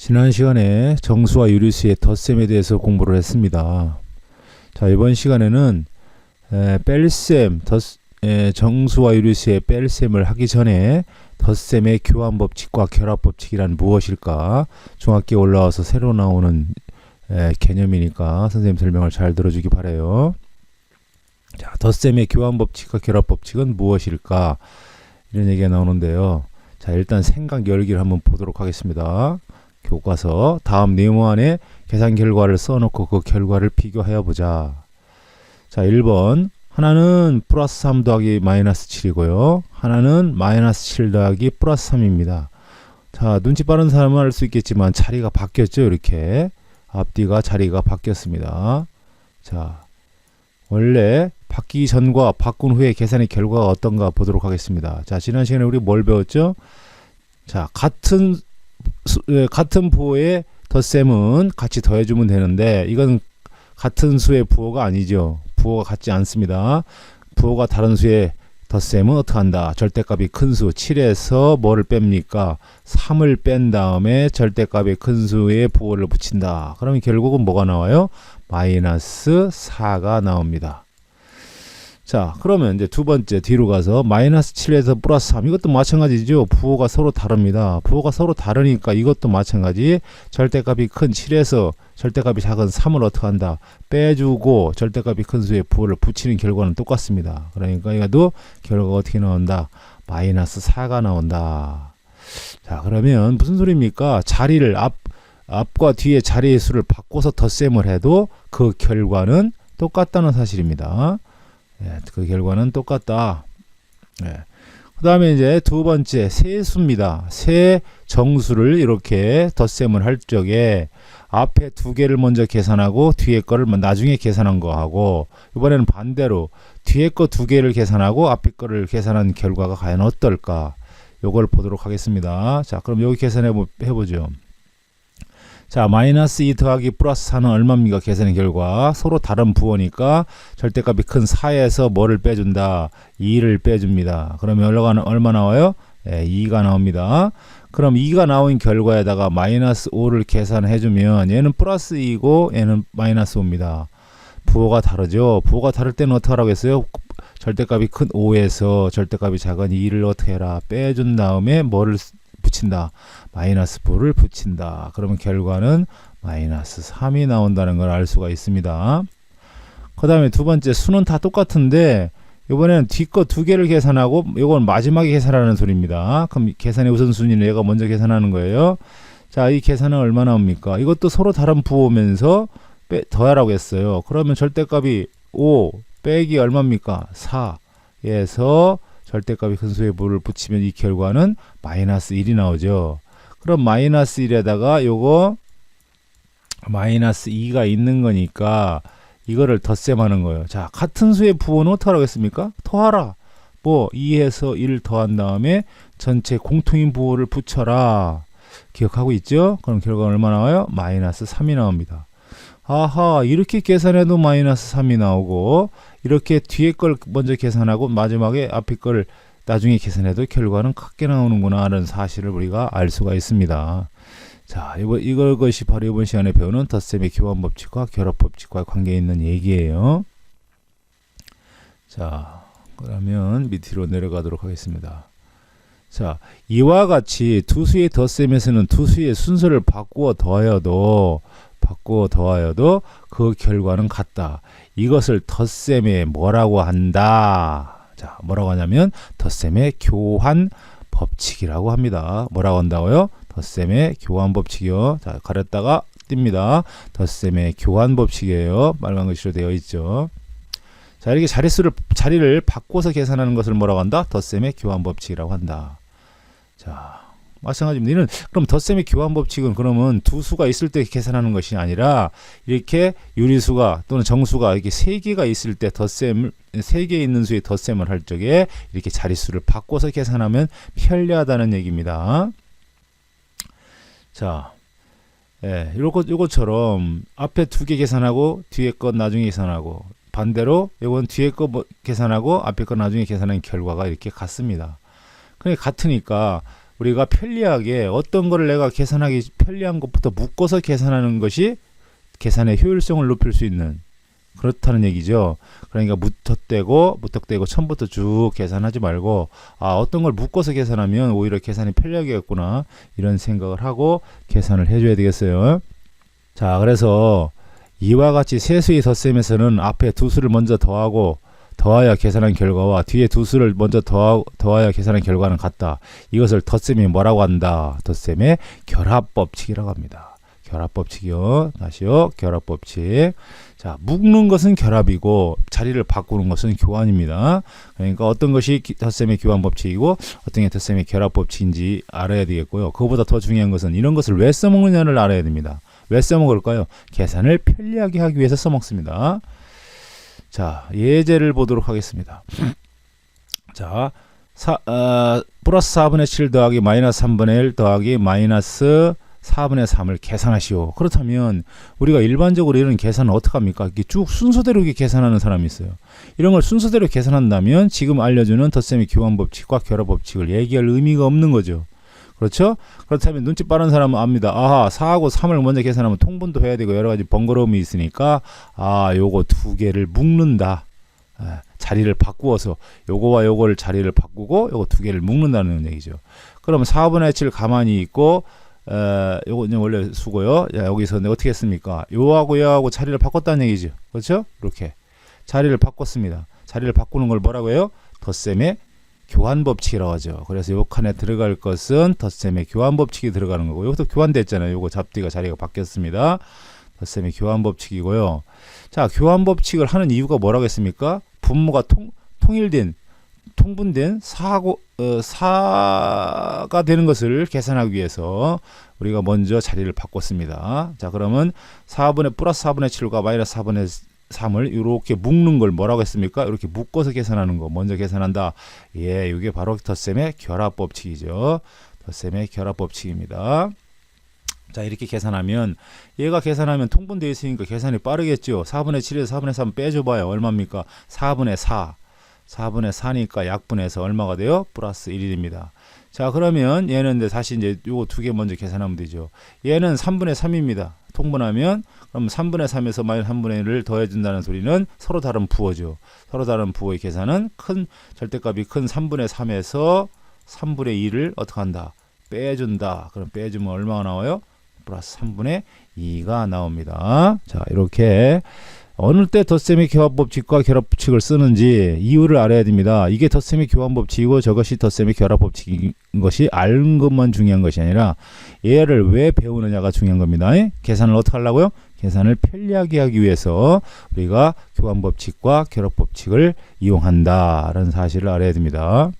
지난 시간에 정수와 유리수의 덧셈에 대해서 공부를 했습니다. 자, 이번 시간에는 뺄셈, 정수와 유리수의 뺄셈을 하기 전에 덧셈의 교환 법칙과 결합 법칙이란 무엇일까? 중학교에 올라와서 새로 나오는 개념이니까 선생님 설명을 잘 들어주기 바라요. 자, 덧셈의 교환 법칙과 결합 법칙은 무엇일까? 이런 얘기가 나오는데요. 자, 일단 생각 열기를 한번 보도록 하겠습니다. 교과서 다음 네모 안에 계산 결과를 써놓고 그 결과를 비교하여 보자. 자, 1번 하나는 플러스 3 더하기 마이너스 7이고요. 하나는 마이너스 7 더하기 플러스 3입니다. 자, 눈치 빠른 사람은 알 수 있겠지만 자리가 바뀌었죠. 이렇게 앞뒤가 자리가 바뀌었습니다. 자, 원래 바뀌기 전과 바꾼 후에 계산의 결과가 어떤가 보도록 하겠습니다. 자, 지난 시간에 우리 뭘 배웠죠? 자, 같은 부호의 덧셈은 같이 더해주면 되는데 이건 같은 수의 부호가 아니죠. 부호가 같지 않습니다. 부호가 다른 수의 덧셈은 어떻게 한다? 절대값이 큰 수 7에서 뭐를 뺍니까? 3을 뺀 다음에 절대값이 큰 수의 부호를 붙인다. 그러면 결국은 뭐가 나와요? 마이너스 4가 나옵니다. 자, 그러면 이제 두 번째 뒤로 가서 마이너스 7에서 플러스 3 이것도 마찬가지죠. 부호가 서로 다릅니다. 부호가 서로 다르니까 이것도 마찬가지. 절대값이 큰 7에서 절대값이 작은 3을 어떻게 한다? 빼주고 절대값이 큰 수의 부호를 붙이는 결과는 똑같습니다. 그러니까 이것도 결과가 어떻게 나온다? 마이너스 4가 나온다. 자, 그러면 무슨 소리입니까? 자리를 앞과 뒤의 자리의 수를 바꿔서 덧셈을 해도 그 결과는 똑같다는 사실입니다. 그 결과는 똑같다. 그 다음에 이제 두 번째 세수입니다. 세 정수를 이렇게 덧셈을 할 적에 앞에 두 개를 먼저 계산하고 뒤에 거를 나중에 계산한 거하고 이번에는 반대로 뒤에 거 두 개를 계산하고 앞에 거를 계산한 결과가 과연 어떨까? 요걸 보도록 하겠습니다. 자, 그럼 여기 계산해 보죠. 자, 마이너스 2 더하기 플러스 4는 얼마입니까? 계산의 결과. 서로 다른 부호니까 절대값이 큰 4에서 뭐를 빼준다? 2를 빼줍니다. 그러면 얼마 나와요? 2가 나옵니다. 그럼 2가 나온 결과에다가 마이너스 5를 계산해주면 얘는 플러스 2고 얘는 마이너스 5입니다. 부호가 다르죠? 부호가 다를 때는 어떻게 하라고 했어요? 절대값이 큰 5에서 절대값이 작은 2를 어떻게 해라? 빼준 다음에 뭐를 붙인다? 마이너스 9를 붙인다. 그러면 결과는 마이너스 3이 나온다는 걸 알 수가 있습니다. 그 다음에 두 번째 수는 다 똑같은데 이번에는 뒷거 두 개를 계산하고 이건 마지막에 계산하는 소리입니다. 그럼 계산의 우선순위는 얘가 먼저 계산하는 거예요. 자, 이 계산은 얼마 나옵니까? 이것도 서로 다른 부호면서 더하라고 했어요. 그러면 절대값이 5 빼기 얼마입니까? 4에서 절대값이 큰 수의 부호를 붙이면 이 결과는 마이너스 1이 나오죠. 그럼 마이너스 1에다가 요거 마이너스 2가 있는 거니까 이거를 덧셈하는 거예요. 자, 같은 수의 부호는 어떻게 하라겠습니까? 더하라. 뭐 2에서 1 더한 다음에 전체 공통인 부호를 붙여라. 기억하고 있죠? 그럼 결과는 얼마 나와요? 마이너스 3이 나옵니다. 아하, 이렇게 계산해도 마이너스 3이 나오고 이렇게 뒤에 걸 먼저 계산하고 마지막에 앞에 걸 나중에 계산해도 결과는 같게 나오는구나 하는 사실을 우리가 알 수가 있습니다. 자, 이것이 바로 이번 시간에 배우는 덧셈의 교환 법칙과 결합 법칙과 관계 있는 얘기예요. 자, 그러면 밑으로 내려가도록 하겠습니다. 자, 이와 같이 두 수의 덧셈에서는 두 수의 순서를 바꾸어 더하여도 그 결과는 같다. 이것을 덧셈의 뭐라고 한다? 자, 뭐라고 하냐면 덧셈의 교환 법칙이라고 합니다. 뭐라고 한다고요? 덧셈의 교환 법칙이요. 자, 가렸다가 띱니다. 덧셈의 교환 법칙이에요. 빨간 글씨로 되어 있죠. 자, 이렇게 자리를 바꿔서 계산하는 것을 뭐라고 한다? 덧셈의 교환 법칙이라고 한다. 자, 마찬가지입니다. 그럼 덧셈의 교환 법칙은 그러면 두 수가 있을 때 계산하는 것이 아니라 이렇게 유리수가 또는 정수가 이렇게 세 개가 있을 때 덧셈을 세 개 있는 수의 덧셈을 할 적에 이렇게 자릿수를 바꿔서 계산하면 편리하다는 얘기입니다. 자, 요것처럼 앞에 두 개 계산하고 뒤에 것 나중에 계산하고 반대로 이건 뒤에 거 계산하고 앞에 거 나중에 계산하는 결과가 이렇게 같습니다. 그러니까 같으니까 우리가 편리하게 어떤 거를 내가 계산하기 편리한 것부터 묶어서 계산하는 것이 계산의 효율성을 높일 수 있는 그렇다는 얘기죠. 그러니까 무턱대고 처음부터 쭉 계산하지 말고 어떤 걸 묶어서 계산하면 오히려 계산이 편리하겠구나 이런 생각을 하고 계산을 해줘야 되겠어요. 자, 그래서 이와 같이 세수의 덧셈에서는 앞에 두 수를 먼저 더하여 계산한 결과와 뒤에 두 수를 먼저 더하여 계산한 결과는 같다. 이것을 덧셈이 뭐라고 한다? 덧셈의 결합법칙이라고 합니다. 결합법칙이요. 다시요. 결합법칙. 자, 묶는 것은 결합이고 자리를 바꾸는 것은 교환입니다. 그러니까 어떤 것이 덧셈의 교환법칙이고 어떤 게 덧셈의 결합법칙인지 알아야 되겠고요. 그거보다 더 중요한 것은 이런 것을 왜 써먹느냐를 알아야 됩니다. 왜 써먹을까요? 계산을 편리하게 하기 위해서 써먹습니다. 자, 예제를 보도록 하겠습니다. 자, 플러스 4분의 7 더하기 마이너스 3분의 1 더하기 마이너스 4분의 3을 계산하시오. 그렇다면 우리가 일반적으로 이런 계산은 어떻게 합니까? 이렇게 쭉 순서대로 이렇게 계산하는 사람이 있어요. 이런 걸 순서대로 계산한다면 지금 알려주는 덧셈의 교환법칙과 결합법칙을 얘기할 의미가 없는 거죠. 그렇죠? 그렇다면 눈치 빠른 사람은 압니다. 4하고 3을 먼저 계산하면 통분도 해야 되고 여러 가지 번거로움이 있으니까 요거 두 개를 묶는다. 자리를 바꾸어서 요거와 요거를 자리를 바꾸고 요거 두 개를 묶는다는 얘기죠. 그러면 4분의 7 가만히 있고 요거는 원래 수고요. 여기서 어떻게 했습니까? 요하고 자리를 바꿨다는 얘기죠. 그렇죠? 이렇게 자리를 바꿨습니다. 자리를 바꾸는 걸 뭐라고 해요? 덧셈의 교환법칙이라고 하죠. 그래서 요 칸에 들어갈 것은 덧셈의 교환법칙이 들어가는 거고 여기도 교환됐잖아요. 요거 잡뒤가 자리가 바뀌었습니다. 덧셈의 교환법칙이고요. 자, 교환법칙을 하는 이유가 뭐라고 했습니까? 분모가 통분된 4가 되는 것을 계산하기 위해서 우리가 먼저 자리를 바꿨습니다. 자, 그러면 플러스 4분의 7과 마이너스 4분의 3을 이렇게 묶는 걸 뭐라고 했습니까? 이렇게 묶어서 계산하는 거 먼저 계산한다. 예, 이게 바로 덧셈의 결합법칙이죠. 덧셈의 결합법칙입니다. 자, 이렇게 계산하면 얘가 계산하면 통분되어 있으니까 계산이 빠르겠죠. 4분의 7에서 4분의 3 빼줘봐요. 얼마입니까? 4분의 4. 4분의 4니까 약분해서 얼마가 돼요? 플러스 1이 됩니다. 자, 그러면 얘는 다시 이제 요거 두 개 먼저 계산하면 되죠. 얘는 3분의 3입니다. 통분하면 그럼 3분의 3에서 마이너스 3분의 1을 더해준다는 소리는 서로 다른 부호죠. 서로 다른 부호의 계산은 큰 절대값이 큰 3분의 3에서 3분의 2를 어떻게 한다? 빼준다. 그럼 빼주면 얼마가 나와요? 플러스 3분의 2가 나옵니다. 자, 이렇게 어느 때 덧셈의 교환법칙과 결합법칙을 쓰는지 이유를 알아야 됩니다. 이게 덧셈의 교환법칙이고 저것이 덧셈의 결합법칙인 것이 아는 것만 중요한 것이 아니라 얘를 왜 배우느냐가 중요한 겁니다. 계산을 어떻게 하려고요? 계산을 편리하게 하기 위해서 우리가 교환법칙과 결합법칙을 이용한다라는 사실을 알아야 됩니다.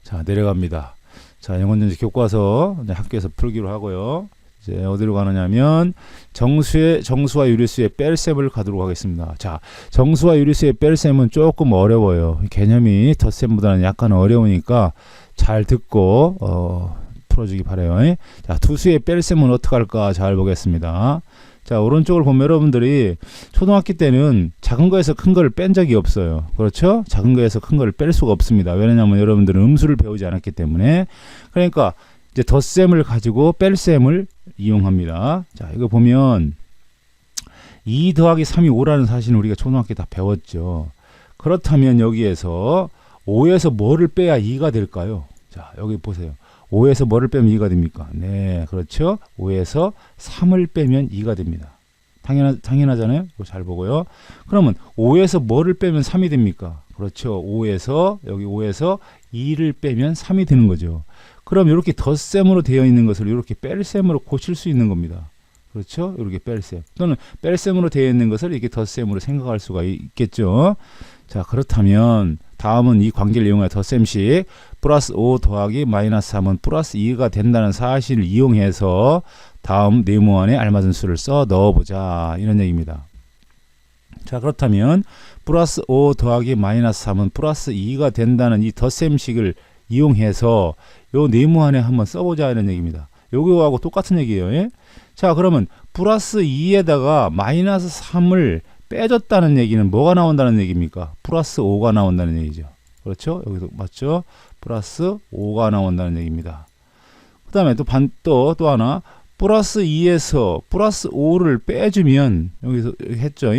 자, 내려갑니다. 자, 영어전지 교과서 학교에서 풀기로 하고요. 이제 어디로 가느냐면 정수와 유리수의 뺄셈을 가도록 하겠습니다. 자, 정수와 유리수의 뺄셈은 조금 어려워요. 개념이 덧셈보다는 약간 어려우니까 잘 듣고 풀어주기 바라요. 자, 두 수의 뺄셈은 어떻게 할까 잘 보겠습니다. 자, 오른쪽을 보면 여러분들이 초등학교 때는 작은 거에서 큰 거를 뺀 적이 없어요. 그렇죠? 작은 거에서 큰 거를 뺄 수가 없습니다. 왜냐하면 여러분들은 음수를 배우지 않았기 때문에. 그러니까 이제 덧셈을 가지고 뺄셈을 이용합니다. 자, 이거 보면 2 더하기 3이 5라는 사실은 우리가 초등학교 다 배웠죠. 그렇다면 여기에서 5에서 뭐를 빼야 2가 될까요? 자, 여기 보세요. 5에서 뭐를 빼면 2가 됩니까? 네, 그렇죠. 5에서 3을 빼면 2가 됩니다. 당연하잖아요. 이거 잘 보고요. 그러면 5에서 뭐를 빼면 3이 됩니까? 그렇죠. 5에서 2를 빼면 3이 되는 거죠. 그럼 이렇게 덧셈으로 되어 있는 것을 이렇게 뺄셈으로 고칠 수 있는 겁니다. 그렇죠? 이렇게 뺄셈 또는 뺄셈으로 되어 있는 것을 이렇게 덧셈으로 생각할 수가 있겠죠. 자, 그렇다면 다음은 이 관계를 이용해 덧셈식 플러스 5 더하기 마이너스 3은 플러스 2가 된다는 사실을 이용해서 다음 네모안에 알맞은 수를 써 넣어보자 이런 얘기입니다. 자, 그렇다면 플러스 5 더하기 마이너스 3은 플러스 2가 된다는 이 덧셈식을 이용해서 요 네모안에 한번 써보자 이런 얘기입니다. 요거하고 똑같은 얘기예요. 예? 자, 그러면 플러스 2에다가 마이너스 3을 빼줬다는 얘기는 뭐가 나온다는 얘기입니까? 플러스 5가 나온다는 얘기죠. 그렇죠? 여기도 맞죠? 플러스 5가 나온다는 얘기입니다. 그 다음에 또 하나 플러스 2에서 플러스 5를 빼주면 여기서 했죠?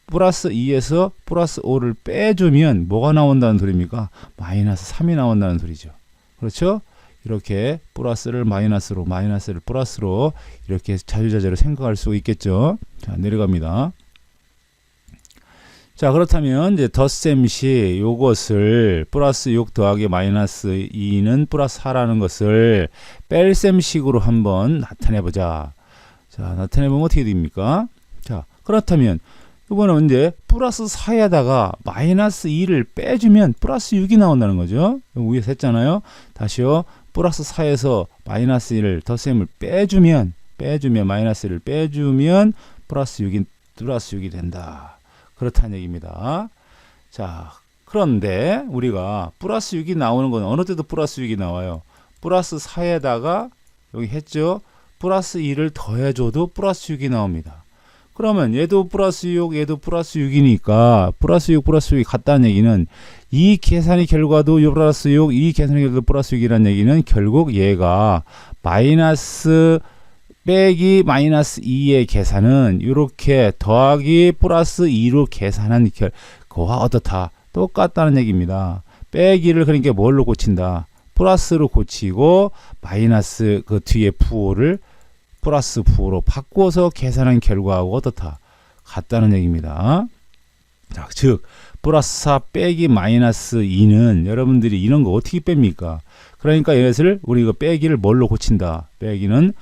플러스 2에서 플러스 5를 빼주면 뭐가 나온다는 소리입니까? 마이너스 3이 나온다는 소리죠. 그렇죠? 이렇게 플러스를 마이너스로 마이너스를 플러스로 이렇게 자유자재로 생각할 수 있겠죠. 자, 내려갑니다. 자, 그렇다면 이제 덧셈시 요것을 플러스 6 더하기 마이너스 2는 플러스 4라는 것을 뺄셈식으로 한번 나타내 보자. 자, 나타내 보면 어떻게 됩니까? 자, 그렇다면 이번엔 이제 플러스 4에다가 마이너스 2를 빼주면 플러스 6이 나온다는 거죠. 위에서 했잖아요. 다시요. 플러스 4에서 마이너스 1을 덧셈을 빼주면 마이너스를 빼주면 플러스 6이 된다. 그렇다는 얘기입니다. 자, 그런데 우리가 플러스 6이 나오는 건 어느 때도 플러스 6이 나와요. 플러스 4에다가 여기 했죠. 플러스 2를 더해줘도 플러스 6이 나옵니다. 그러면 얘도 플러스 6, 얘도 플러스 6이니까 플러스 6, 플러스 6이 같다는 얘기는 이 계산의 결과도 플러스 6, 이 계산의 결과도 플러스 6이라는 얘기는 결국 얘가 마이너스 빼기 마이너스 2의 계산은 이렇게 더하기 플러스 2로 계산한 결과와 어떻다? 똑같다는 얘기입니다. 빼기를 그러니까 뭘로 고친다? 플러스로 고치고 마이너스 그 뒤에 부호를 플러스 부호로 바꿔서 계산한 결과하고 어떻다? 같다는 얘기입니다. 자, 즉 플러스 4 빼기 마이너스 2는 여러분들이 이런 거 어떻게 뺍니까? 그러니까 이것을 우리가 빼기를 뭘로 고친다? 빼기는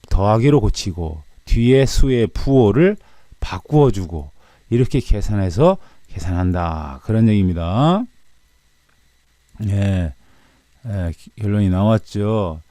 더하기로 고치고 뒤에 수의 부호를 바꾸어 주고 이렇게 계산해서 계산한다. 그런 얘기입니다. 예, 결론이 나왔죠.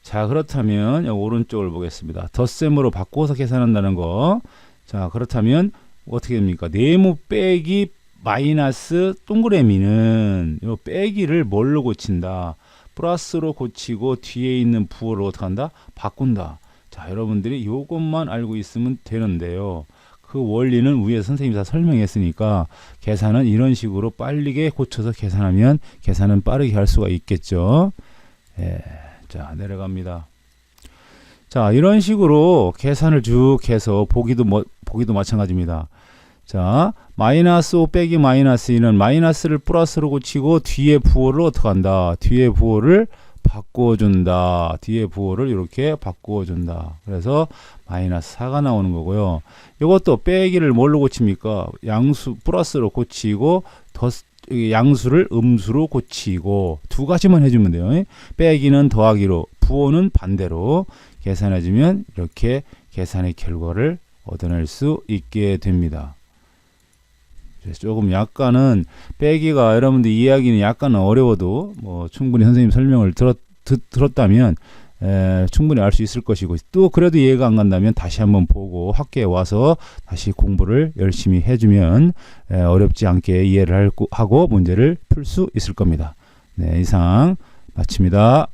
자, 그렇다면 오른쪽을 보겠습니다. 덧셈으로 바꿔서 계산한다는 거. 자, 그렇다면 어떻게 됩니까? 네모 빼기 마이너스 동그라미는 이 빼기를 뭘로 고친다? 플러스로 고치고 뒤에 있는 부호를 어떻게 한다? 바꾼다. 자, 여러분들이 이것만 알고 있으면 되는데요. 그 원리는 위에 선생님이 다 설명했으니까 계산은 이런 식으로 빠르게 고쳐서 계산하면 계산은 빠르게 할 수가 있겠죠. 예, 자, 내려갑니다. 자, 이런 식으로 계산을 쭉 해서 보기도 마찬가지입니다. 자, 마이너스 5 빼기 마이너스 2는 마이너스를 플러스로 고치고 뒤에 부호를 어떻게 한다? 뒤에 부호를 바꿔준다. 뒤에 부호를 이렇게 바꿔준다. 그래서 마이너스 4가 나오는 거고요. 이것도 빼기를 뭘로 고칩니까? 양수 플러스로 고치고 양수를 음수로 고치고 두 가지만 해주면 돼요. 빼기는 더하기로, 부호는 반대로 계산해주면 이렇게 계산의 결과를 얻어낼 수 있게 됩니다. 조금 약간은 빼기가 여러분들 이해하기는 약간 어려워도 뭐 충분히 선생님 설명을 들었다면 충분히 알 수 있을 것이고, 또 그래도 이해가 안 간다면 다시 한번 보고 학교에 와서 다시 공부를 열심히 해주면 어렵지 않게 이해를 하고 문제를 풀 수 있을 겁니다. 네, 이상 마칩니다.